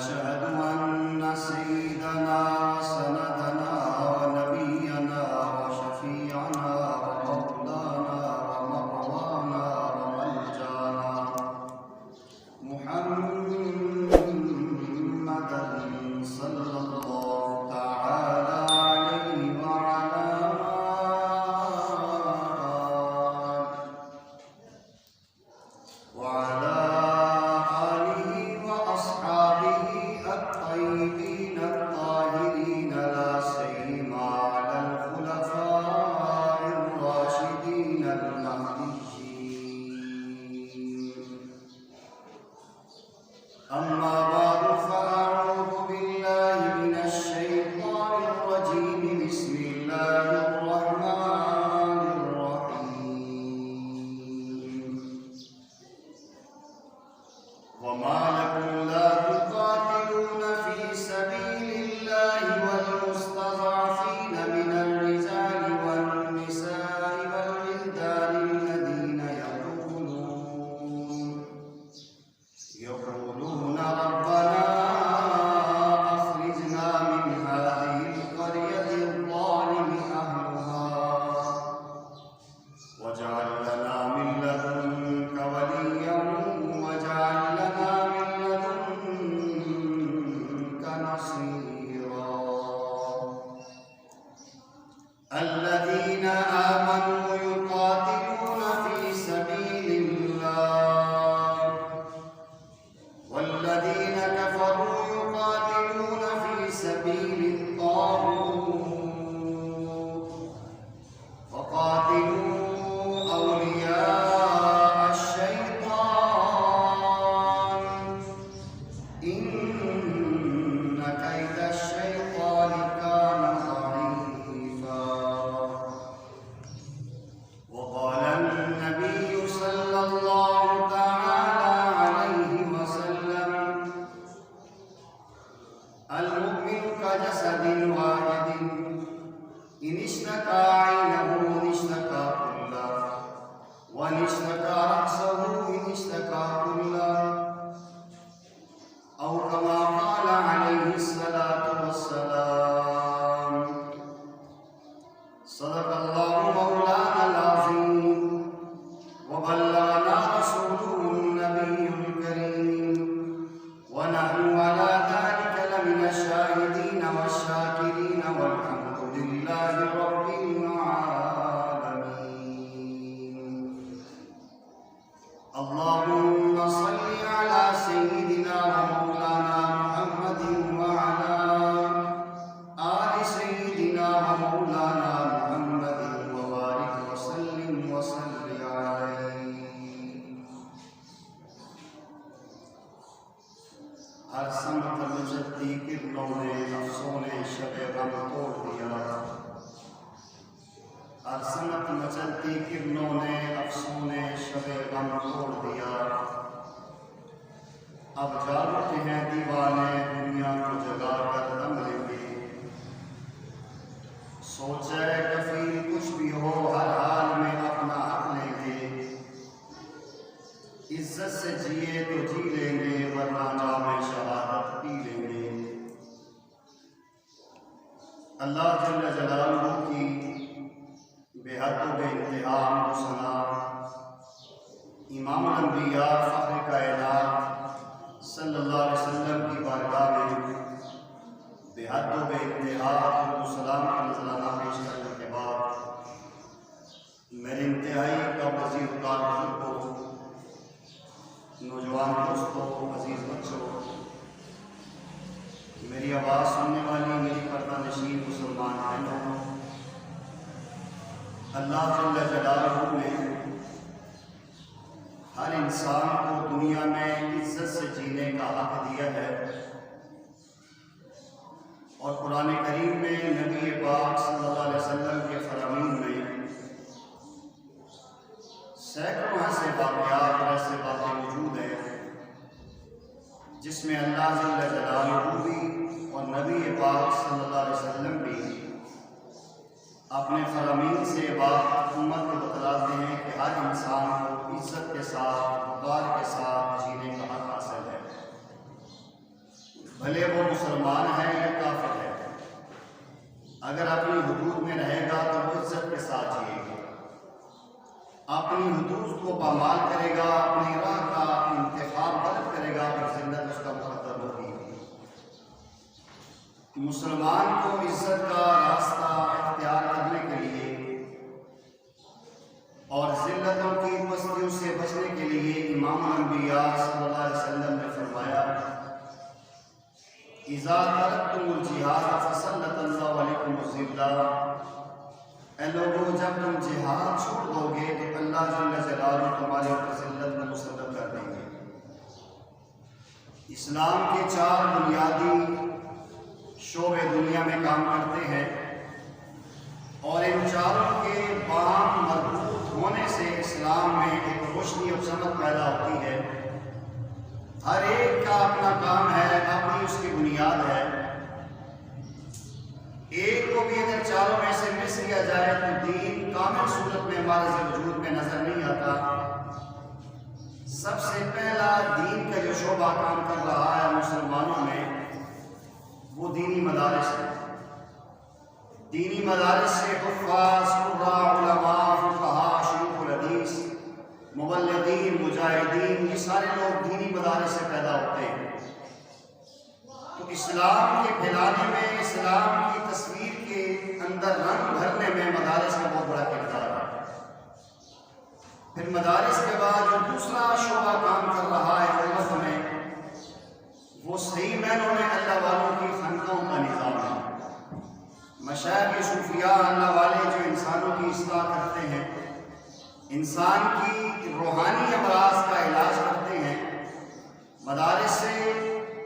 ونشهد أن سيدنا وسندنا ونبينا وشفيعنا ومولانا ومروانا وملجانا محمدا صلى الله تعالى عليه وعلى آله وأصحابه الطيبين الطاهرين، لا سيما على الخلفاء الراشدين المهديين. أما بعد، فأعوذ بالله من الشيطان الرجيم. بسم الله الرحمن الرحيم. وما لكم لا تقاتلون في سبيل الله والمستضعفين من الرجال والنساء والولدان الذين يقولون ربنا أخرجنا من هذه القرية الظالم أهلها واجعل لنا من لدنك وليا واجعل لنا من لدنك نصيرا. الذين آمنوا يقاتلون في سبيل الله والذين كفروا يقاتلون في سبيل الطاغوت فقاتلوا أولياء الشيطان إن كيد الشيطان كان ضعيفا. وقال النبي صلى الله تعالى عليه وسلم: المؤمن كجسد واحد إن اشتكى عينه اشتكى كله وإن اشتكى رأسه إن اشتكى كله، أو كما قال عليه الصلاة والسلام. صدق الله مولانا العظيم وبلغنا رسوله النبي الكريم، ونحن على ذلك لمن الشاهدين والشاكرين والحمد لله رب العالمين. اللهم صل على سيدنا ومولانا محمد وعلى آل سيدنا ومولانا محمد وبارك وسلم وصل عليه. ہر سمت مجدی کرنوں نے نفسوں نے شب غم توڑ دیا. ہر سمت مجدی کرنوں نے افسوں نے شب غم توڑ دیا. اب جاگتے ہیں دیوانے دنیا کو جگا کر دم لیں گے. سوچے کفیل کچھ بھی ہو ہر حال میں اپنا حق لیں گے. عزت سے جیے تو جی لیں گے ورنہ جام شہادت پی لیں گے. اللہ جل جلالہ کی بے حد و بے انتہا حمد و ثنا امام الانبیاء فخر کائنات صلی اللہ علیہ وسلم کی بارگاہ میں بے حد و بے انتہا حمد و سلام کا نذرانہ پیش کرنے کے بعد میرے انتہائی کا وزیر کار بزرگوں، نوجوان دوستوں، عزیز بچوں، میری آواز سننے والی میری پردہ نشین مسلمان بہنوں، اللہ جل جلالہ نے ہر انسان کو دنیا میں عزت سے جینے کا حق دیا ہے، اور قرآن کریم میں نبی پاک صلی اللہ علیہ وسلم کے فرامین میں سینکڑوں ایسے واقعات اور ایسے باتیں موجود ہیں جس میں اللہ جل جلالہ بھی اور نبی پاک صلی اللہ علیہ وسلم بھی اپنے فرامین سے بات امت کو بتلاتے ہیں کہ ہر انسان کو عزت کے ساتھ وقار کے ساتھ جینے کا حق حاصل ہے. بھلے وہ مسلمان ہے یا کافر ہے، اگر اپنی حدود میں رہے گا تو وہ عزت کے ساتھ جیے گا، اپنی حدود کو پامال کرے گا، اپنی راہ کا انتخاب غلط کرے گا اور ذلت اس کا مقدر ہوگی۔ مسلمان کو عزت کا راستہ اختیار کرنے کے لیے اور ذلتوں کی پستیوں سے بچنے کے لیے امام الانبیاء صلی اللہ علیہ وسلم نے فرمایا، اذا ترکتم الجہاد فسلط اللہ علیکم الذلہ، اے لوگوں جب تم جہاد چھوڑ دو گے تو اللہ جل جلالہ تمہارے اوپر ذلت کو مسلط کر دیں گے۔ اسلام کے 4 بنیادی شعبے دنیا میں کام کرتے ہیں اور ان چاروں کے باہم مربوط ہونے سے اسلام میں ایک روشنی اور چمک پیدا ہوتی ہے۔ ہر ایک کا اپنا کام ہے، اپنی اس کی بنیاد ہے۔ ایک کو بھی اگر چاروں میں سے مس کیا جائے تو دین کامل صورت میں ہمارے وجود میں نظر نہیں آتا۔ سب سے پہلا دین کا جو شعبہ کام کر رہا ہے مسلمانوں میں وہ دینی مدارس ہے۔ دینی مدارس سے حفاظ، قراء، علماء، فقہاء، شیوخ الحدیث، مبلغین، مجاہدین، یہ سارے لوگ دینی مدارس سے پیدا ہوتے ہیں۔ تو اسلام کے پھیلانے میں، اسلام کی تصویر کے اندر رنگ بھرنے میں مدارس کا بہت بڑا کردار ہے۔ پھر مدارس کے بعد جو دوسرا شعبہ کام کر رہا ہے امت میں، وہ صحیح معنوں میں اللہ والوں کی خانقاہوں کا نظام ہے۔ مشائخ صوفیاء اللہ والے جو انسانوں کی اصلاح کرتے ہیں، انسان کی روحانی امراض کا علاج کرتے ہیں، مدارس سے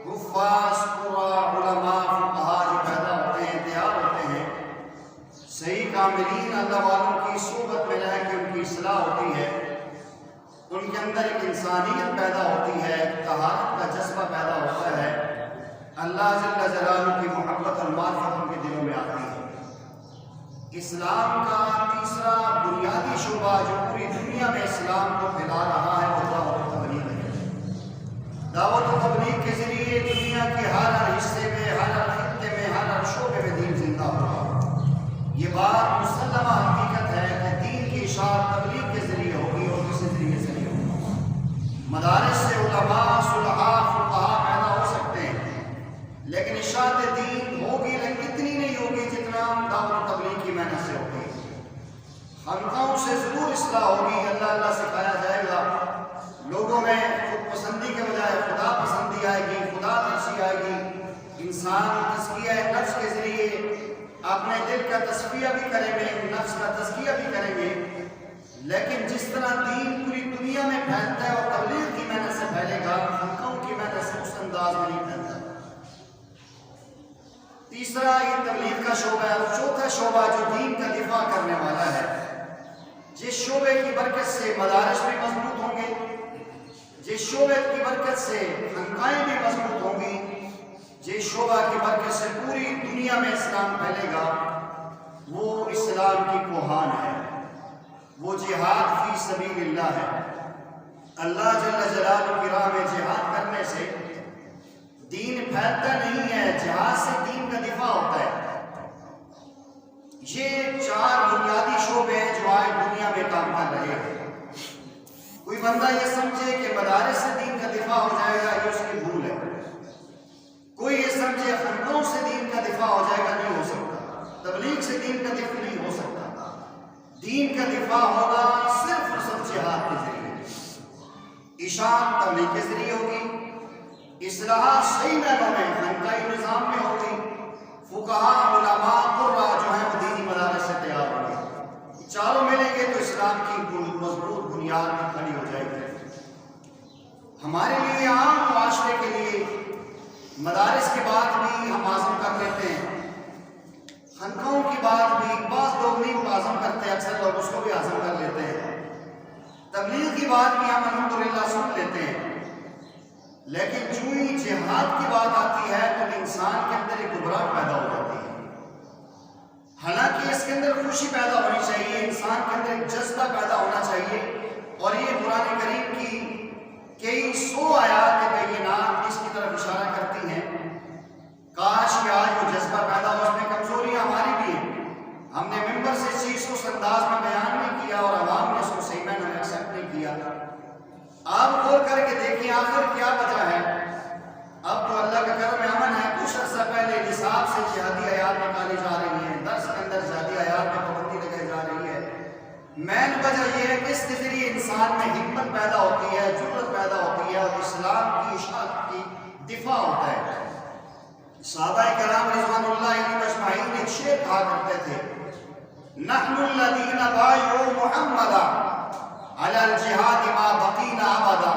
حفاظ، قراء، علماء، فقہاء جو پیدا ہوتے ہیں، تیار ہوتے ہیں، صحیح کاملین اللہ والوں کی صحبت میں رہ کے ان کی اصلاح ہوتی ہے، ان کے اندر ایک انسانیت پیدا ہوتی ہے، طہارت کا جذبہ پیدا ہوتا ہے، اللہ جل جلالہ کی محبت اور معرفت ان کے دلوں میں آتی ہے۔ اسلام کا تیسرا بنیادی شعبہ جو پوری دنیا میں اسلام کو پھیلا رہا ہے وہ دعوت و تبلیغ ہے۔ دعوت و تبلیغ کے ذریعے دنیا کے ہر حصے میں، ہر خطے میں، ہر شعبے میں دین زندہ ہوگا۔ یہ بات مسلمہ حقیقت ہے کہ دین کی اشاعت تبلیغ کے ذریعے ہوگی اور کسی ذریعے سے نہیں ہوگا۔ مدارس سے علماء، صلحاء، فقہاء پیدا ہو سکتے ہیں، لیکن اشاعت دین ہوگی لیکن اتنی نہیں ہوگی جتنا دعوت و تبلیغ کی محنت سے ہوگی۔ خانقاہوں سے ضرور اصلاح ہوگی، اللہ اللہ سکھایا جائے گا، لوگوں میں خود پسندی کے بجائے خدا پسندی آئے گی، خدا ترسی آئے گی، انسان تزکیہ نفس کے ذریعے اپنے دل کا تصفیہ بھی کریں گے، نفس کا تزکیہ بھی کریں گے۔ لیکن جس طرح دین پوری دنیا میں پھیلتا ہے اور تبلیغ کی محنت سے پھیلے گا، خانقاہوں کی محنت سے اس انداز میں نہیں پھیلتا۔ تیسرا یہ تبلیغ کا شعبہ ہے، اور چوتھا شعبہ جو دین کا دفاع کرنے والا ہے، جس شعبے کی برکت سے مدارس بھی مضبوط ہوں گے، جس شعبے کی برکت سے خانقاہیں بھی مضبوط ہوں گی، جس شعبہ کی برکت سے پوری دنیا میں اسلام پھیلے گا، وہ اسلام کی کوہان ہے، وہ جہاد فی سبیل اللہ ہے۔ اللہ جل جلالہ کی راہ میں جہاد کرنے سے دین پھیلتا نہیں ہے، جہاد سے دین کا دفاع ہوتا ہے۔ یہ 4 بنیادی شعبے ہیں جو آج دنیا میں کام کر رہے ہیں۔ کوئی بندہ یہ سمجھے کہ مدارس سے دین کا دفاع ہو جائے گا، یہ اس کی بھول ہے۔ کوئی یہ سمجھے خانقاہوں سے دین کا دفاع ہو جائے گا، نہیں ہو سکتا۔ تبلیغ سے دین کا دفاع نہیں ہو سکتا۔ دین کا دفاع ہوگا صرف اور صرف جہاد کے ذریعے، اشاعت تبلیغ کے ذریعے ہوگی، اصلاحات صحیح معنوں میں خانقاہی نظام میں ہوگی، فقہاء، علماء، قراء جو ہیں وہ دینی مدارس سے تیار ہوں گے۔ چاروں ملیں گے تو اسلام کی مضبوط بنیاد بھی کھڑی ہو جائے گی۔ ہمارے لیے عام معاشرے کے لیے مدارس کی بات بھی ہم عزم کر لیتے ہیں، خانقاہوں کی بات بھی بعض لوگ نہیں عزم کرتے، اکثر لوگ اس کو بھی عزم کر لیتے ہیں، تبلیغ کی بات بھی ہم الحمدللہ سن لیتے ہیں، لیکن جو ہی جہاد کی بات آتی ہے تو انسان کے اندر ایک گھبراہٹ پیدا ہو جاتی ہے۔ حالانکہ اس کے اندر خوشی پیدا ہونی چاہیے، انسان کے اندر ایک جذبہ پیدا ہونا چاہیے، اور یہ قرآن کریم کی کئی 100 آیات بینات اس کی طرف اشارہ کرتی ہیں مین وجہ یہ ہے کہ اس کے ذریعے انسان میں ہمت پیدا ہوتی ہے، جرأت پیدا ہوتی ہے اور اسلام کی اشاعت کی دفاع ہوتا ہے۔ صحابہ کرام رضوان اللہ علیہم اجمعین ایک شعر کہا کرتے تھے، نحن الذین بایعوا محمدا علی الجہاد ما بقینا ابدا۔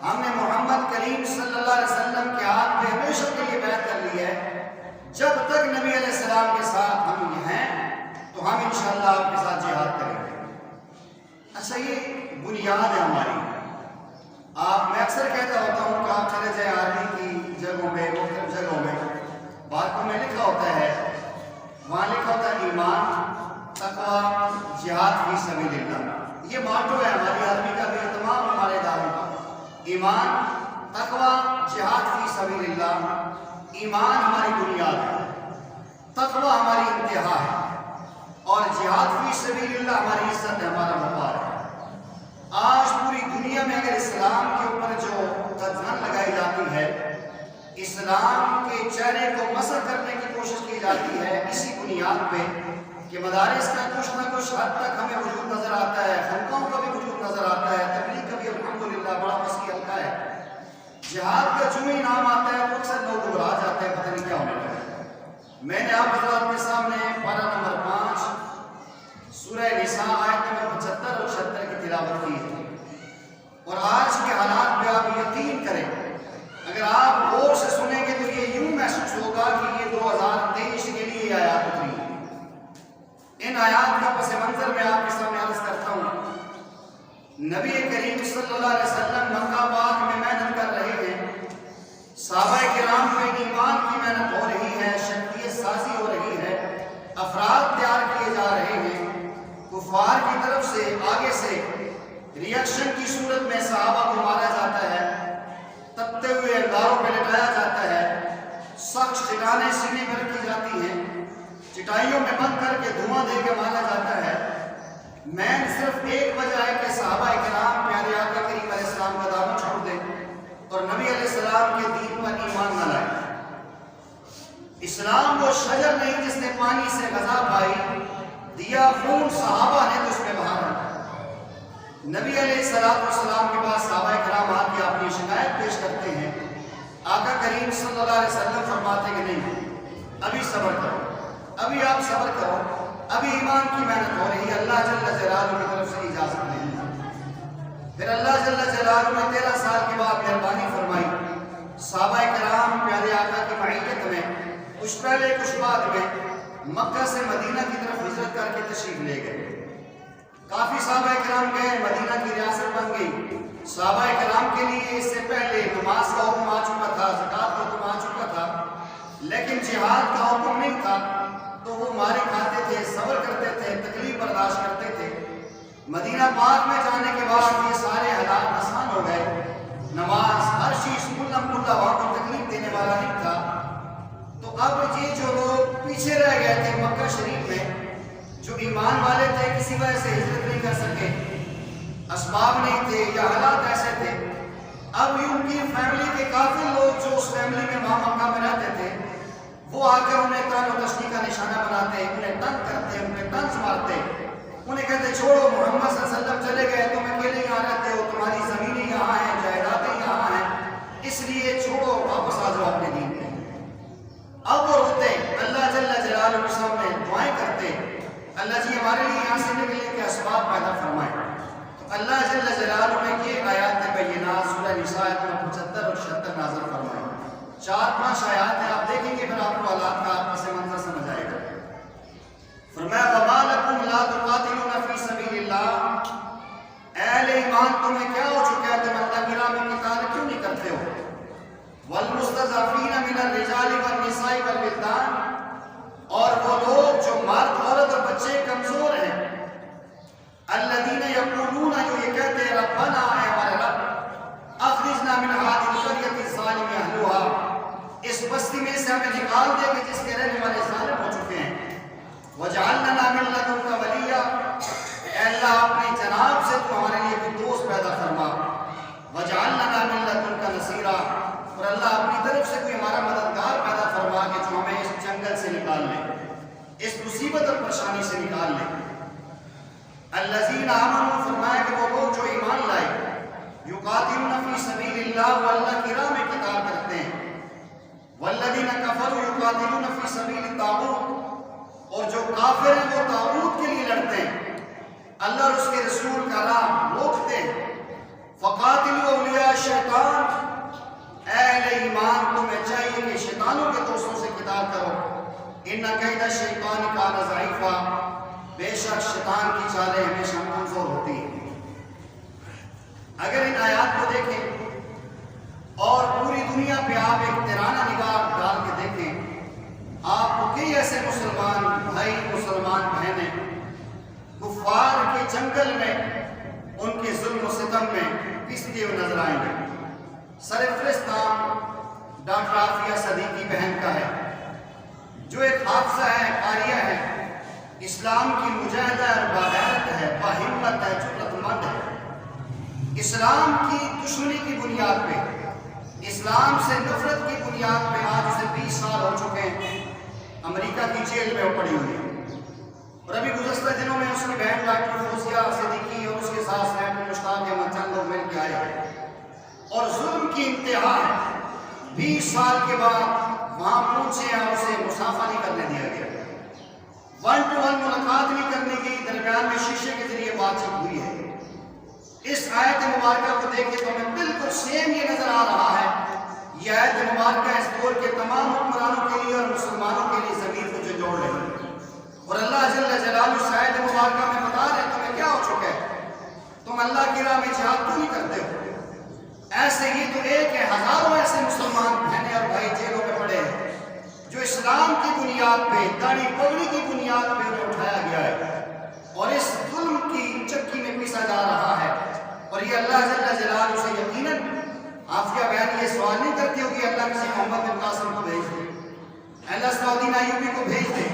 ہم نے محمد کریم صلی اللہ علیہ وسلم کے ہاتھ پہ ہمیشہ کے لیے بیعت کر لی ہے، جب تک نبی علیہ السلام کے ساتھ ہم ہیں تو ہم انشاءاللہ آپ کے ساتھ جہاد کریں گے۔ اچھا، یہ بنیاد ہے ہماری۔ میں اکثر کہتا ہوتا ہوں کہ آپ چلے جائیں آرمی کی جگہوں میں، مختلف جگہوں میں، باتوں میں لکھا ہوتا ہے، وہاں لکھا ہوتا ہے ایمان، تقویٰ، جہاد فی سبیل اللہ۔ یہ ماٹو ہے ہماری آرمی کا بھی، تمام ہمارے اداروں کا۔ ایمان، تقویٰ، جہاد فی سبیل اللہ۔ ایمان ہماری بنیاد ہے، تقویٰ ہماری انتہا ہے، اور جہاد فی سبیل اللہ ہماری عزت ہے، ہمارا وقار ہے۔ آج پوری دنیا میں اگر اسلام کے اوپر جو قدغن لگائی جاتی ہے، اسلام کے چہرے کو مسخ کرنے کی کوشش کی جاتی ہے، اسی بنیاد پہ کہ مدارس کا کچھ نہ کچھ حد تک ہمیں وجود نظر آتا ہے، خانقاہوں کا بھی وجود نظر آتا ہے، تبلیغ کا بھی الحمدللہ بڑا وسیع حلقہ ہے۔ جہاد کا جو ہی نام آتا ہے تو اکثر لوگ گھبرا جاتے ہیں، پتہ نہیں کیا ہونے لگا ہے۔ میں نے آپ حضرات کے سامنے پارہ نمبر 5 سورہ نساء آیت نمبر 75 اور 76 کی تلاوت کی ہے، اور آج کے حالات پہ آپ یقین کریں، اگر آپ غور سے سنیں گے تو یہ یوں محسوس ہوگا کہ یہ 2023 کے لیے آیات اتری ہیں۔ ان آیات کا پس منظر میں آپ کے سامنے عرض کرتا ہوں۔ نبی کریم صلی اللہ علیہ وسلم مکہ پاک میں محنت کر رہے ہیں، صحابہ کرام میں ایمان کی محنت ہو رہی ہے، شخصیت سازی ہو رہی ہے، افراد تیار کیے جا رہے ہیں، کفار کی طرف سے آگے سے ریئیکشن کی صورت میں صحابہ کو مارا جاتا ہے، تپتے ہوئے انگاروں پہ لٹایا جاتا ہے، سخت چٹانیں سینے پر رکھی جاتی ہیں، چٹائیوں میں بند کر کے دھواں دے کے مارا جاتا ہے۔ میں صرف ایک وجہ ہے کہ صحابہ کرام پیارے آقا کریم علیہ السلام کا دامن چھوڑ دیں اور نبی علیہ السلام کے دین پر ایمان نہ لائیں۔ اسلام وہ شجر نہیں جس نے پانی سے غذا پائی، دیا خون صحابہ نے تو اس میں بہا رہا۔ نبی علیہ السلام کے پاس صحابہ کرام آ کے اپنی شکایت پیش کرتے ہیں، آقا کریم صلی اللہ علیہ وسلم فرماتے کہ نہیں، ابھی صبر کرو، ابھی آپ صبر کرو، ابھی ایمان کی محنت ہو رہی ہے، اللہ جل جلالہ کی طرف سے اجازت نہیں ہے۔ پھر اللہ جل جلالہ نے 13 سال کے بعد مہربانی فرمائی، صحابہ کرام پیارے آقا کی معیت میں کچھ پہلے کچھ بعد میں مکہ سے مدینہ کی طرف ہجرت کر کے تشریف لے گئے۔ کافی صحابہ کرام گئے، مدینہ کی ریاست بن گئی۔ صحابہ کرام کے لیے اس سے پہلے نماز کا حکم آ چکا تھا، زکوٰۃ کا حکم آ چکا تھا، لیکن جہاد کا حکم نہیں تھا، تو وہ مارے کھاتے تھے، صبر کرتے تھے، تکلیف برداشت کرتے تھے۔ مدینہ پاک میں جانے کے بعد یہ سارے حالات آسان ہو گئے، نماز ہر چیز کلّا وہاں کو تکلیف دینے والا نہیں تھا۔ تو اب یہ جو لوگ پیچھے رہ گئے تھے مکہ شریف میں، جو ایمان والے تھے، کسی وجہ سے ہجرت نہیں کر سکے، اسباب نہیں تھے یا حالات ایسے تھے، اب ان کی فیملی کے کافی لوگ جو اس فیملی میں وہاں مکہ میں رہتے تھے، وہ آ کر انہیں طعن و تشنیع کا نشانہ بناتے، انہیں تنگ کرتے، انہیں طنز مارتے، انہیں کہتے چھوڑو، محمد صلی اللہ علیہ وسلم چلے گئے، تم اکیلے یہاں رہتے ہو، تمہاری زمینیں یہاں ہیں، جائیدادیں یہاں ہیں، اس لیے چھوڑو، واپس آ جاؤ اپنے دین میں۔ اب وہ روتے، اللہ جل جلالہ کے سامنے دعائیں کرتے، اللہ جی ہمارے لیے یہاں سے نکلنے کے اسباب پیدا فرمائیں۔ تو اللہ جل جلالہ نے یہ آیات بینات سورہ نساء 75 اور 76 نازل فرمائے۔ 4-5 آیات ہیں، آپ دیکھیں گے پھر آپ کو حالات کا پس منظر سمجھ آئے گا۔ فرمایا وَمَا لَكُمْ لَا تُقَاتِلُونَ فِي سَبِيلِ اللَّهِ، اے اہل ایمان تمہیں کیا ہو چکا ہے، تم اللہ کی راہ میں قتال کیوں نہیں کرتے ہو؟ وَالْمُسْتَضْعَفِينَ مِنَ الرِّجَالِ وَالنِّسَاءِ وَالْوِلْدَانِ، اور وہ لوگ جو مرد عورت اور بچے کمزور ہیں، الَّذِينَ يَقُولُونَ، جو یہ کہتے ہیں ربنا، اے ہمارے رب، اخرجنا من هذه القرية الظالم اهلها، اس بستی میں سے ہمیں نکال دے کہ جس کے رہنے والے ظالم ہو چکے ہیں۔ وَجَعَلْ لَنَا مِن لَّدُنكَ وَلِيًّا، اے اللہ اپنے جناب سے تو ہمارے لیے کوئی دوست پیدا فرما۔ وَجَعَلْ لَنَا مِن لَّدُنكَ نَصِيرًا، اور اللہ اپنی طرف سے کوئی ہمارا مددگار پیدا فرما کہ جو ہمیں اس جنگل سے نکال لے، اس مصیبت اور پریشانی سے نکال لے۔ والذین آمنوا، فرمایا کہ وہ لوگ جو ایمان لائے، یقاتلون فی سبیل اللہ، وہ اللہ کی راہ میں قتال کرتے ہیں، والذین کفروا یقاتلون فی سبیل الطاغوت، اور جو کافر ہیں وہ طاغوت کے لیے لڑتے ہیں، اللہ اور اس کے رسول کا راہ روکتے ہیں۔ فقاتلوا اولیاء الشیطان، اے اہل ایمان تمہیں چاہیے کہ شیطانوں کے دوستوں سے قتال کرو، ان کید الشیطان کان ضعیفا، بے شک شیطان کی چالیں ہمیشہ کمزور ہوتی ہیں۔ اگر ان آیات کو دیکھیں اور پوری دنیا پہ آپ ایک تیرانہ نگاہ ڈال کے دیکھیں، آپ کو کئی ایسے مسلمان بھائی، مسلمان بہنیں کفار کے جنگل میں ان کے ظلم و ستم میں پستے ہوئے نظر آئیں گے۔ سرفرست نام ڈاکٹر عافیہ صدیقی بہن کا ہے، جو ایک حافظہ ہے، قاریہ ہے، اسلام کی مجاہدہ اور باغیرت ہے، باہمت ہے، جرأت مند ہے۔ اسلام کی دشمنی کی بنیاد پہ، اسلام سے نفرت کی بنیاد پہ آج سے 20 سال ہو چکے ہیں امریکہ کی جیل میں وہ پڑی ہوئی ہے، اور ابھی گزشتہ دنوں میں اس کی بہن ڈاکٹر فوزیہ صدیقی اور اس کے ساتھ سینیٹر مشتاق احمد چند لوگ مل کے آئے ہیں، اور ظلم کی انتہا ہے۔ 20 سال کے بعد وہاں پہنچے اور اسے مسافہ نہیں کرنے دیا گیا، 1 to 1 ملاقات نہیں کرنے کی، درمیان میں شیشے کے ذریعے بات چیت ہوئی ہے۔ اس آیت مبارکہ کو دیکھے تو ہمیں بالکل سیم یہ نظر آ رہا ہے، یہ آیت مبارکہ اس دور کے تمام حکمرانوں کے لیے اور مسلمانوں کے لیے ضمیر کو جھنجھوڑ رہی ہے، اور اللہ جل جلالہ اس آیت مبارکہ میں بتا رہے ہیں تمہیں کیا ہو چکا ہے، تم اللہ کی راہ میں جہاد کیوں نہیں کرتے ہو؟ ایسے ہی تو ایک ہے، ہزاروں ایسے مسلمان بہنیں اور بھائی جیلوں میں پڑے ہیں جو اسلام کی بنیاد پہ، داڑھی پگڑی کی بنیاد پہ انہیں اٹھایا گیا ہے، اور اس ظلم کی چکی میں پیسا جا رہا ہے۔ اور یہ اللہ جل جلالہ سے یقیناً عافیہ بہن یہ سوال نہیں کرتی ہوگی اللہ کسی محمد بن قاسم کو بھیج دے، اللہ صلاح ایوبی کو بھیج دے۔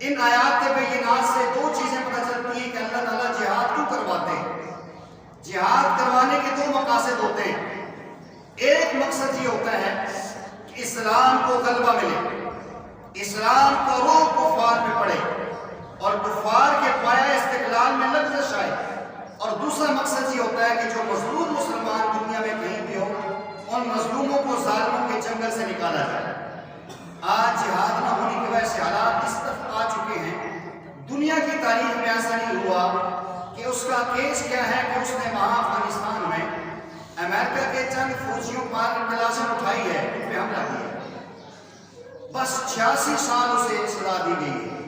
ان آیات بینات سے 2 چیزیں پتہ چلتی ہیں کہ اللہ تعالیٰ جہاد کیوں کرواتے ہیں۔ جہاد کروانے کے 2 مقاصد ہوتے ہیں، ایک مقصد یہ ہوتا ہے کہ اسلام کو غلبہ ملے، اسلام کا روح کفار پہ پڑے اور کفار کے پایہ استقلال میں لغزش آئے، اور دوسرا مقصد یہ ہوتا ہے کہ جو مظلوم مسلمان دنیا میں کہیں بھی ہو، ان مظلوموں کو ظالموں کے جنگل سے نکالا جائے۔ آج جہاد نہ ہونے کی وجہ سے حالات اس طرح آ چکے ہیں، دنیا کی تاریخ میں ایسا نہیں ہوا کہ اس کا کیس کیا ہے کہ اس نے وہاں افغانستان میں امریکہ کے چند فوجیوں پر تلاشن اٹھائی ہے، ان پہ حملہ کیا، بس 86 سال اسے سزا دی گئی ہے۔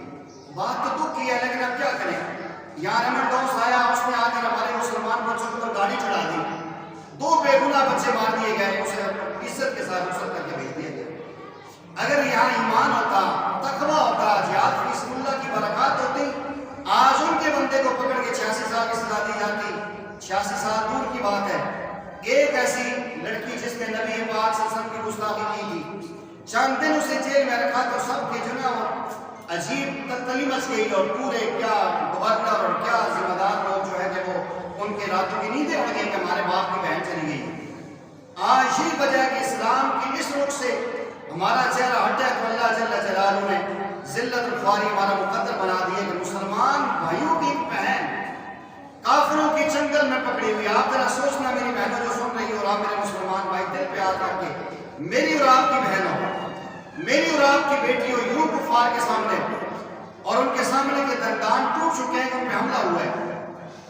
بات تو دکھ کی ہے، لیکن اب کیا کریں، یہاں رمن ڈوس آیا، اس نے آ کر ہمارے مسلمان بچوں پر گاڑی چڑھا دی، 2 بے گناہ بچے مار دیے گئے، اسے عزت کے ساتھ رخصت کر کے بھیج دیا گیا۔ اگر یہاں ایمان ہوتا، تقویٰ ہوتا، جہاد فی سبیل اللہ کی برکات ہوتی، آج ان کے بندے کو پکڑ کے 86 سال کی سزا دی جاتی۔ 86 سال دور کی بات ہے، ایک ایسی لڑکی جس نے نبی پاک صلی اللہ علیہ وسلم کی گستاخی کی تھی، چند دن اسے جیل میں رکھا تو سب کے جو نا عجیب تلطلی مچ گئی، اور پورے کیا گورنر اور کیا ذمہ دار لوگ جو ہے کہ وہ ان کے راتوں کی نیندیں اڑ گئی کہ ہمارے باپ کی بہن چلی گئی۔ آج ہی وجہ کہ اسلام کی اس رخ سے ہمارا چہرہ ہٹا تو اللہ جل جلالہ نے ذلت الخواری ہمارا مقدر بنا دیا کہ مسلمان بھائیوں کی بہن کافروں کی جنگل میں پکڑی ہوئی۔ آپ ذرا سوچنا میری بہنوں جو سن رہی ہو، اور آپ میرے مسلمان بھائی دل پہ ہاتھ رکھ کے، میری اور آپ کی بہنوں، میری اور آپ کی بیٹیوں یوں کفار کے سامنے، اور ان کے سامنے کے دندان ٹوٹ چکے ہیں، ان پہ حملہ ہوا ہے،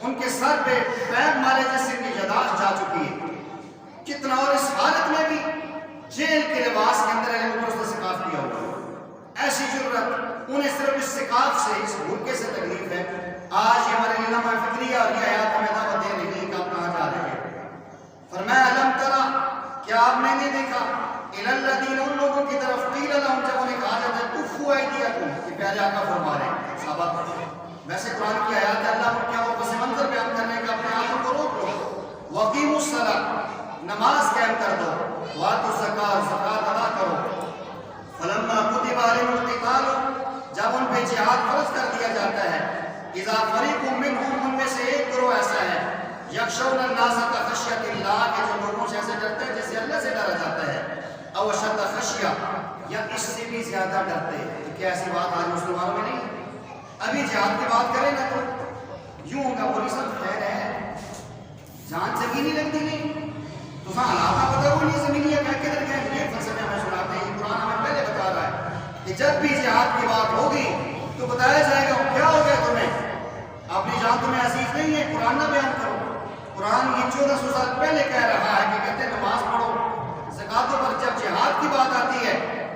ان کے سر پہ پیر مارے جیسے ان کی یاداشت جا چکی ہے کتنا، اور اس حالت میں بھی جیل کے لباس کے اندر اوپر سے سکاف کیا ہوا، ایسی ضرورت انہیں صرف اس سکاف سے، اس بھوکے سے تکلیف ہے۔ آج یہ ہمارے لیے لمحہ فکریہ اور یہ آیات ہمیں دعوت دینے کے لیے کہ آپ کہاں جا رہے ہیں۔ فرمایا الم ترى، کیا آپ نے نہیں دیکھا، الی الذین، ان لوگوں کی طرف، قیل لہم، جب انہیں کہا جاتا ہے کفوا ایدیکم، کہ پیارے آقا فرما رہے ہیں صحابہ، ویسے قرآن کی آیات ہے، اللہ کیا وہ پس منظر بیان کرنے کا اپنے آنکھوں کو روک لو، وقیموا الصلاۃ، نماز قائم کر دو، وآتوا الزکاۃ، زکات ادا کرو، فلما کتب علیہم القتال، جب ان پہ جہاد فرض کر دیا جاتا ہے، اذا فریق منہم، ان میں سے ایک گروہ ایسا ہے، یخشون الناس کخشیۃ اللہ، کہ جو لوگوں سے ایسے ڈرتے ہیں جیسے اللہ سے ڈرا جاتا ہے، او اشد خشیہ، یا اس سے بھی زیادہ ڈرتے ہیں۔ کیا ایسی بات آج مسلمانوں میں نہیں؟ ابھی جہاد کی بات کریں نا تو یوں ہوگا بولی سب خیر ہے، جان چکی نہیں لگتی نہیں تو حالات پتا وہ نہیں زمینی کہہ کے در گئے یہ فلسفے میں سناتے ہیں. قرآن ہمیں پہلے بتا رہا ہے کہ جب بھی جہاد کی بات ہوگی تو بتایا جائے گا کیا ہو گیا تمہیں، اپنی جان تمہیں عزیز نہیں ہے، قرآن نہ بیان کرو. قرآن یہ 1400 سال پہلے کہہ رہا ہے کہ کہتے ہیں نماز پڑھو، زکاتوں پر جب جہاد کی بات آتی ہے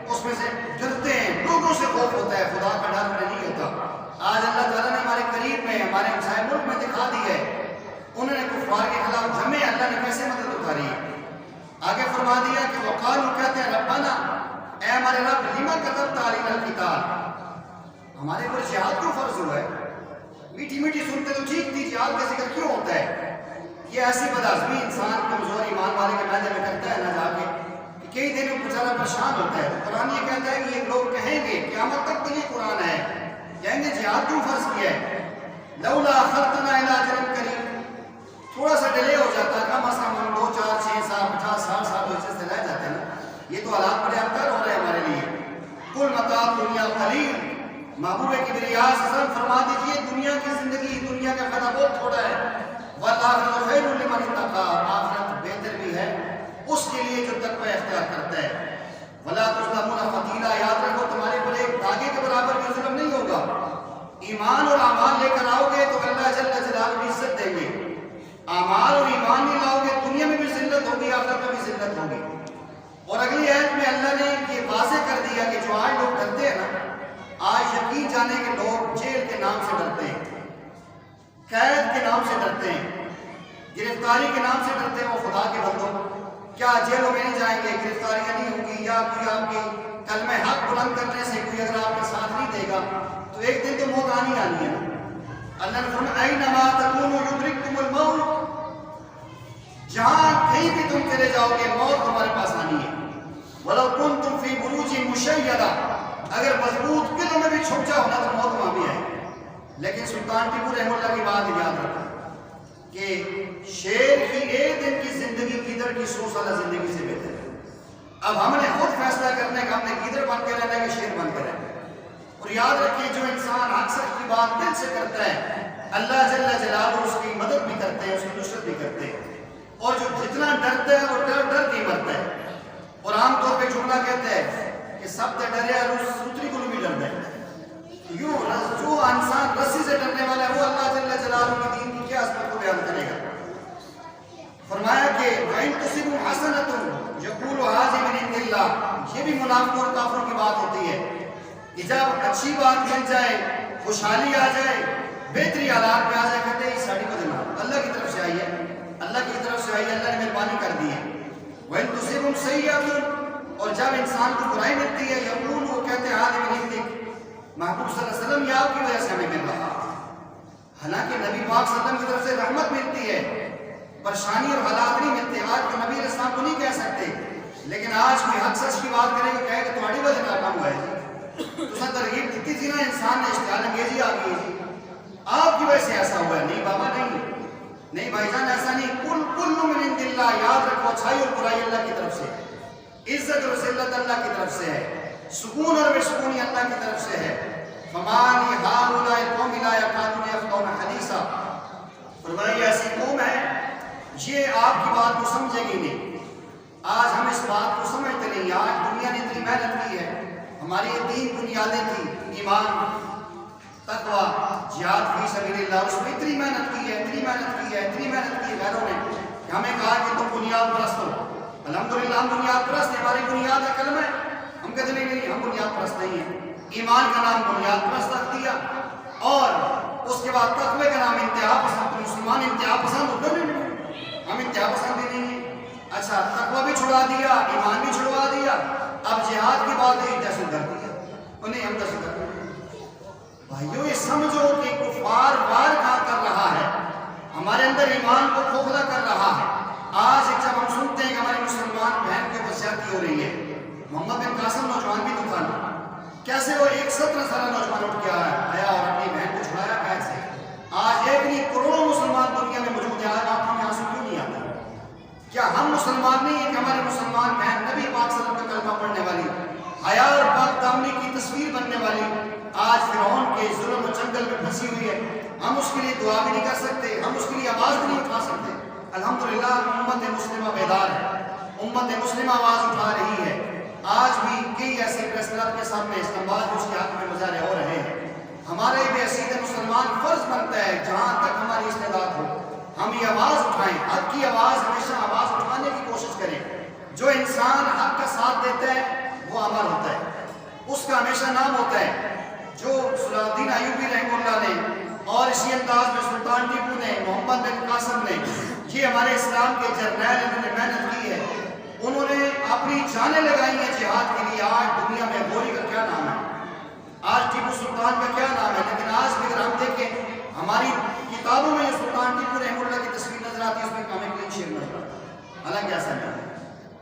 اس میں سے ڈرتے ہیں، لوگوں سے خوف ہوتا ہے، خدا کا ڈر انہیں نہیں ہوتا. آج اللہ تعالیٰ نے ہمارے قریب میں ہمارے ہمسائے ملک میں دکھا دی ہے انہوں نے کفار کے خلاف جمع اللہ نے کیسے مدد اتاری ہے. آگے فرما دیا کہ وقالوا کہتے ہیں ربنا اے ہمارے رب لما كتبت علينا القتال، ہمارے اوپر جہاد کیوں فرض ہوا ہے؟ میٹھی میٹھی سنتے تو ٹھیک تھی، جہاد کا ذکر کیوں ہوتا ہے؟ یہ ایسی بدعزمی انسان کمزور ایمان والے کے میدے میں کرتا ہے نہ جا کے کہ کئی دن میں بیچارہ پریشان ہوتا ہے. تو قرآن یہ کہتا ہے کہ یہ لوگ کہیں گے قیامت تک تو یہ قرآن ہے، کہیں گے جہاد کیوں فرض کیا ہے؟ لولا اخرتنا الى اجل قریب، تھوڑا سا ڈیلے ہو جاتا، کم از کم ہم 2 4 6 7 50 سال ویسے سے رہ جاتے ہیں نا. یہ تو حالات بڑے ابتر ہو رہے ہیں ہمارے لیے. کل متاع دنیا قلیل، محبوب کبریا صلی اللہ علیہ وسلم فرما دیجیے دنیا کی زندگی، دنیا کا فائدہ بہت تھوڑا ہے. والآخرۃ خیر لمن اتقی، آخرت بہتر بھی ہے اس کے لیے جو تقوی اختیار کرتا ہے. ولا تظلمون فتیلا، یاد رکھو تمہارے پر ایک دھاگے کے برابر بھی ظلم نہیں ہوگا. ایمان اور اعمال لے کر آؤ گے تو اللہ جل جلالہ بھی عزت دیں گے. اعمال اور ایمان نہیں لاؤ گے دنیا میں بھی ذلت ہوگی، آخرت میں بھی ذلت ہوگی. اور اگلی آیت میں اللہ نے یہ واضح کر دیا کہ جو آج لوگ ڈرتے ہیں نا، آج یقین جانے کے لوگ جیل کے نام سے ڈرتے ہیں، قید کے نام سے ڈرتے ہیں، گرفتاری کے نام سے ڈرتے ہیں. وہ خدا کے بندوں کیا جیلوں میں نہیں جائیں گے، گرفتاریاں نہیں ہوں گی، یا کوئی آپ کے کلمہ حق بلند کرنے سے کوئی اگر آپ کے ساتھ نہیں دے گا تو ایک دن تو موت آنی آنی ہے نا. اللہ نے فرمایا اینما تکونوا یدرککم الموت، جہاں کہیں بھی تم چلے جاؤ گے موت تمہارے پاس آنی ہے. وَلَوْ كُنْتُمْ فِي بُرُوجٍ مُشَيَّدَةٍ، اگر مضبوط قلعوں میں بھی چھپ جاؤ نا تو موت وہاں بھی آئے. لیکن سلطان ٹیپو رحمہ اللہ کی بات یاد رکھا کہ شیر کی ایک دن کی زندگی گیدڑ کی 100 سالہ زندگی سے بہتر ہے. اب ہم نے خود فیصلہ کرنا ہے کہ ہم نے گیدڑ بن کے رہنا ہے کہ شیر بن کے رہنا ہے. اور یاد رکھیں جو انسان اکثر کی بات دل سے کرتا ہے اللہ جل جلالہ اس کی مدد بھی کرتے ہیں، اس کی نصرت بھی کرتے ہیں. اور جو جتنا ڈرتا ہے وہ ڈر کے مرتا ہے. اور عام طور پہ جملہ کہتا ہے کہ سب تے ڈریا ستری کو بھی ڈرتا ہے. یوں جو انسان رسی سے ڈرنے والا ہے وہ اللہ جل جلالہ کی دین کی کیا عظمت کو بیان کرے گا. فرمایا کہ وَإِن تُصِبْهُمْ حَسَنَةٌ يَقُولُوا هَٰذِهِ مِنْ عِندِ اللَّهِ، یہ بھی منافقوں اور کافروں کی بات ہوتی ہے کہ جب اچھی بات مل جائے، خوشحالی آ جائے، بہتری حالات میں آ جائے، کہتے ہیں ساڑی بدنا اللہ کی طرف سے آئی ہے، اللہ کی طرف سے آئی ہے، اللہ نے مہربانی کر دی ہے. وَإِن تُصِبْهُمْ سَيِّئَةٌ، اور جب انسان کو برائی ملتی ہے یقول، وہ کہتے ہیں هَٰذِهِ مِنْ عِندِكَ، محبوب صلی اللہ علیہ وسلم یہ آپ کی وجہ سے ہمیں مل رہا. حالانکہ نبی پاک صلی اللہ علیہ وسلم کی طرف سے رحمت ملتی ہے، پریشانی اور حالات نہیں ملتے. آج تو نبی علیہ السلام کو نہیں کہہ سکتے، لیکن آج کوئی حق سچ کی بات کرے گا کہے کہ تمہاری وجہ نہ کام ہوا ہے. تو سر ترغیب دیتی تھی نا انسان نے، اشتعال انگیزی آ گئی ہے آپ کی وجہ سے ایسا ہوا ہے. نہیں بابا نہیں بھائی جان ایسا نہیں. کل من عند اللہ، یاد رکھو اچھائی اور برائی اللہ کی طرف سے، عزت اور ذلت اللہ کی طرف سے ہے، سکون اور بے سکونی اللہ کی طرف سے ہے. فَمَالِ هَٰؤُلَاءِ الْقَوْمِ لَا يَكَادُونَ يَفْقَهُونَ حَدِيثًا، فرمایا یہ ایسی قوم ہے یہ آپ کی بات کو سمجھے گی نہیں. آج ہم اس بات کو سمجھتے نہیں. آج دنیا نے اتنی محنت کی ہے، ہماری یہ 3 بنیادیں تھیں، ایمان، تقوی، جہاد فی سبیل اللہ، اس میں اتنی محنت کی ہے، اتنی محنت کی ہے غیروں نے کہ ہمیں کہا کہ تم بنیاد پرست ہو. الحمدللہ ہم بنیاد پرست ہیں، ہماری بنیاد ہے کلمہ ہے. ہم کہتے نہیں ہم بنیاد پرست نہیں ہیں. ایمان کا نام بنیاد پرست رکھ دیا اور اس کے بعد تقوی کا نام انتہا پسند. تو مسلمان انتہا پسند ہوتے نہیں، ہم انتہا پسند ہی نہیں ہیں. اچھا تقوی بھی چھڑا دیا، ایمان بھی چھڑوا دیا، اب جہاد کی بات ہے دہشت گردی ہے. نہیں ہم دہشت گردی بھائیو یہ سمجھو کہ کفار وار کہاں کر رہا ہے، ہمارے اندر ایمان کو کھوکھلا کر رہا ہے. آج جب ہم سنتے ہیں کہ ہماری مسلمان بہن کے اوپر زیادتی ہو رہی ہے، محمد بن قاسم نوجوان بھی تو تھا نا، کیسے وہ 17 سالہ نوجوان اٹھ کے آیا اور اپنی بہن کو چھڑایا کیسے. آج ایک نہیں کروڑوں مسلمان دنیا میں موجود ہے، آج آنکھوں میں آنسو کیوں نہیں آتا؟ کیا ہم مسلمان نہیں ہیں کہ ہماری مسلمان بہن نبی پاک صلی اللہ علیہ وسلم کا کلمہ پڑھنے والی، حیا اور پاک دامنی کی تصویر بننے والی، آج فرعون کے ظلم و چنگل میں پھنسی ہوئی ہے؟ ہم اس کے لیے دعا بھی نہیں کر سکتے، ہم اس کے لیے آواز بھی نہیں اٹھا سکتے۔ الحمدللہ امت مسلمہ بیدار ہے، امت مسلمہ آواز اٹھا رہی ہے۔ آج بھی کئی ایسے پریس کلب کے سامنے استعمال اس کے حق میں مظاہرے ہو رہے ہیں۔ ہمارے بے عقید مسلمان فرض بنتا ہے جہاں تک ہماری استعداد ہو ہم یہ آواز اٹھائیں، حق کی آواز، ہمیشہ آواز اٹھانے کی کوشش کریں۔ جو انسان حق کا ساتھ دیتا ہے وہ امر ہوتا ہے، اس کا ہمیشہ نام ہوتا ہے۔ جو صلاح الدین ایوبی رحمہ اللہ نے اور اسی انداز میں سلطان ٹیپو نے، محمد بن قاسم نے، یہ ہمارے اسلام کے جرنیل، انہوں نے محنت کی ہے، انہوں نے اپنی جانیں لگائی ہیں جہاد کے لیے۔ آج دنیا میں غوری کا کیا نام ہے، آج ٹیپو سلطان کا کیا نام ہے، لیکن آج بھی اگر ہم دیکھیں ہماری کتابوں میں جو سلطان ٹیپو رحمہ اللہ کی تصویر نظر آتی ہے اس میں ہمیں کلین شیر نظر آتا ہے، حالانکہ ایسا نہیں ہے۔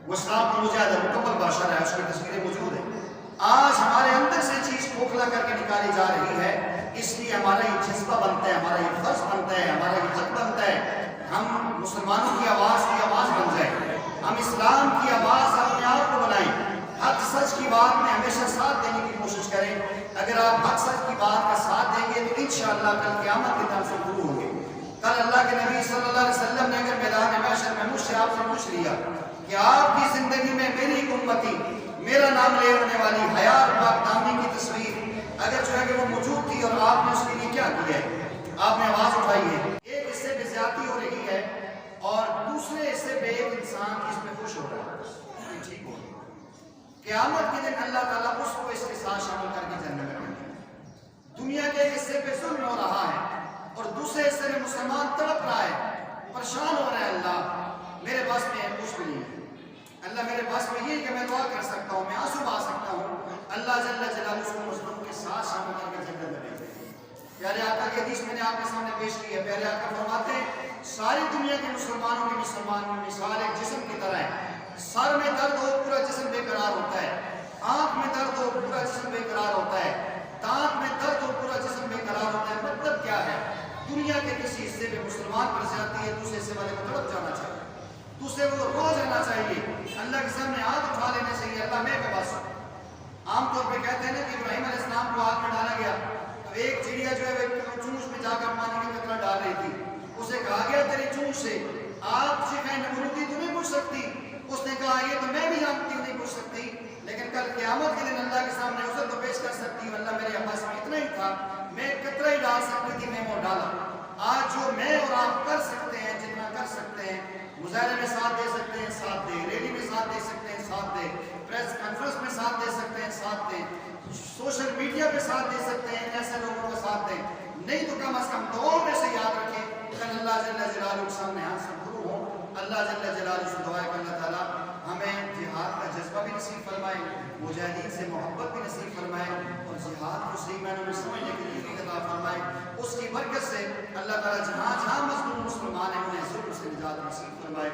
وہ اسلام کا مجاہد ہے، مکمل بادشاہ ہے، اس کی تصویریں موجود ہیں۔ آج ہمارے اندر سے چیز کھوکھلا کر کے نکالی جا رہی ہے، اس لیے ہمارا یہ جذبہ بنتا ہے، ہمارا یہ فرض بنتا ہے، ہمارا یہ حق بنتا ہے، ہم مسلمانوں کی آواز بن جائیں، ہم اسلام کی آواز اپنے آپ کو بنائیں، حق سچ کی بات میں ہمیشہ ساتھ دینے کی کوشش کریں۔ اگر آپ حق سچ کی بات کا ساتھ دیں گے تو انشاءاللہ کل قیامت کے دن سے شروع ہوں گے۔ کل اللہ کے نبی صلی اللہ علیہ وسلم نے اگر میدان محشر میں مجھ سے آپ سے پوچھ لیا کہ آپ کی زندگی میں میری ایک امتی، میرا نام لے ہونے والی حیا اور پاک دامنی کی تصویر اگر جو ہے کہ وہ موجود تھی اور آپ نے اس کے لیے کیا کیا ہے، آپ نے آواز اٹھائی ہے، ایک حصے پہ زیادتی ہو رہی ہے اور دوسرے حصے پہ ایک انسان اس میں خوش ہو رہا ہے، ٹھیک ہو رہا ہے۔ قیامت کے دن اللہ تعالیٰ اس کو اس کے ساتھ شامل کر کے جنت میں رکھیں گے۔ دنیا کے ایک حصے پہ ظلم ہو رہا ہے اور دوسرے حصے میں مسلمان تڑپ رہا ہے، پریشان ہو رہا ہے، اللہ میرے پاس میں کچھ بھی نہیں ہے، اللہ میرے پاس میں یہ کہ میں دعا کر سکتا ہوں، میں آنسو بہا سکتا ہوں، اللہ جل جلالہ اس کو مظلوم کے ساتھ شامل کر کے جنت میں بھیج دیں گے۔ پیارے آقا کی حدیث میں نے آپ کے سامنے پیش کی ہے، پیارے آقا فرماتے ہیں ساری دنیا کے مسلمانوں کی مثال ایک جسم کی طرح ہے، سر میں درد ہو پورا جسم بے قرار ہوتا ہے، آنکھ میں درد ہو پورا جسم بے قرار ہوتا ہے، دانت میں درد ہو پورا جسم بے قرار ہوتا ہے۔ مطلب کیا ہے، دنیا کے کسی حصے میں مسلمان پر زیادتی ہے، دوسرے حصے والے کو تڑپ جانا چاہیے، دوسرے کو رو جانا چاہیے، اللہ کے سامنے ہاتھ اٹھا لینا چاہیے، اللہ میں بس۔ عام طور پہ کہتے ہیں نا کہ ابراہیم علیہ السلام کو آگ میں ڈالا گیا تو ایک چڑیا جو ہے چونچ میں جا کر پانی کا قطرہ ڈال رہی تھی، اسے کہا گیا تیری چونچ سے آگ شفا نمرودی تو نہیں بجھ سکتی، اس نے کہا یہ تو میں بھی جانتی ہوں نہیں بجھ سکتی، لیکن کل قیامت کے دن اللہ کے سامنے اسے تو پیش کر سکتی ہوں، اللہ میرے پاس میں اتنا ہی تھا، میں قطرہ ہی ڈال سکتی تھی، میں وہ ڈالا۔ آج جو میں اور آپ کر سکتے ہیں، جتنا کر سکتے ہیں، مظاہرے میں ساتھ دے سکتے ہیں ساتھ دیں، ریلی میں ساتھ دے سکتے ہیں ساتھ دیں، پریس کانفرنس میں ساتھ دے سکتے ہیں ساتھ دیں، سوشل میڈیا پہ ساتھ دے سکتے ہیں، ایسے لوگوں کا ساتھ دیں، نہیں تو کم از کم دعاؤں میں سے یاد رکھیں کل اللہ جل جلالہ کے سامنے ہاتھ سے شروع ہوں۔ اللہ جل جلالہ سے دعا ہے کہ اللہ تعالیٰ ہمیں جہاد کا جذبہ بھی نصیب فرمائے، مجاہدین سے محبت بھی نصیب فرمائے اور جہاد کو صحیح معنوں میں سمجھنے کی توفیق عطا فرمائے۔ اس کی برکت سے اللہ تعالیٰ جہاں جہاں مظلوم مسلمان ہیں انہیں ظلم سے نجات نصیب فرمائے۔